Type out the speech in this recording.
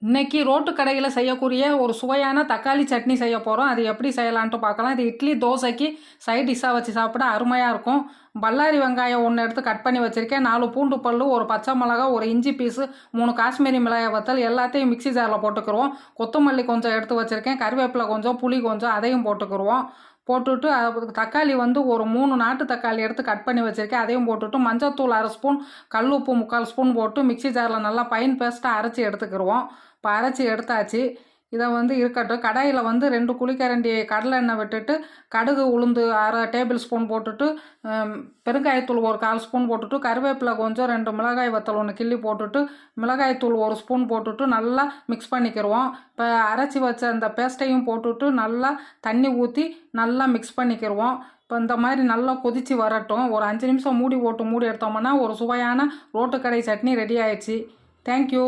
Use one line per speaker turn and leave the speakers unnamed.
இன்னைக்கு ரோட்டு கடையில் செய்யக்கூடிய ஒரு சுவையான தக்காளி சட்னி செய்ய போகிறோம். அது எப்படி செய்யலான்ட்டு பார்க்கலாம். இது இட்லி தோசைக்கு சைட் டிஷ்ஷாக வச்சு சாப்பிட அருமையாக இருக்கும். பல்லாரி வெங்காயம் ஒன்று எடுத்து கட் பண்ணி வச்சுருக்கேன். 4 பூண்டு பல், ஒரு பச்சை மிளகா, ஒரு இஞ்சி பீஸு, 3 காஷ்மீரி மிளகாய் வத்தல் எல்லாத்தையும் மிக்சி ஜாரில் போட்டுக்கிடுவோம். கொத்தமல்லி கொஞ்சம் எடுத்து வச்சுருக்கேன். கருவேப்பிலை கொஞ்சம், புளி கொஞ்சம், அதையும் போட்டுக்கிடுவோம். போட்டுவிட்டு தக்காளி ஒரு 3 நாட்டு தக்காளி எடுத்து கட் பண்ணி வச்சுருக்கேன். அதையும் போட்டுவிட்டு மஞ்சத்தூள் 1/2 ஸ்பூன், கல் உப்பு 3/4 ஸ்பூன் போட்டு மிக்சி ஜாரில் நல்லா ஃபைன் பேஸ்ட்டாக அரைச்சி எடுத்துக்கிடுவோம். இப்போ அரைச்சி எடுத்தாச்சு. இதை இருக்கட்டும். கடாயில் 2 குழிக்கரண்டி கடலை எண்ணெய் விட்டுட்டு கடுகு உளுந்து 1/2 டேபிள் ஸ்பூன் போட்டுட்டு பெருங்காயத்தூள் 1/4 ஸ்பூன் போட்டுட்டு கருவேப்பிலை கொஞ்சம் 2 மிளகாய் வத்தல் 1 கிள்ளி போட்டுட்டு மிளகாய்த்தூள் 1 ஸ்பூன் போட்டுட்டு நல்லா மிக்ஸ் பண்ணிக்கிடுவோம். இப்போ அரைச்சி வச்ச அந்த பேஸ்ட்டையும் போட்டுட்டு நல்லா தண்ணி ஊற்றி நல்லா மிக்ஸ் பண்ணிக்கிடுவோம். இப்போ இந்த மாதிரி நல்லா கொதித்து வரட்டும். ஒரு 5 நிமிஷம் மூடி எடுத்தோம்னா ஒரு சுவையான ரோட்டுக்கடை சட்னி ரெடி ஆயிடுச்சு. தேங்க்யூ.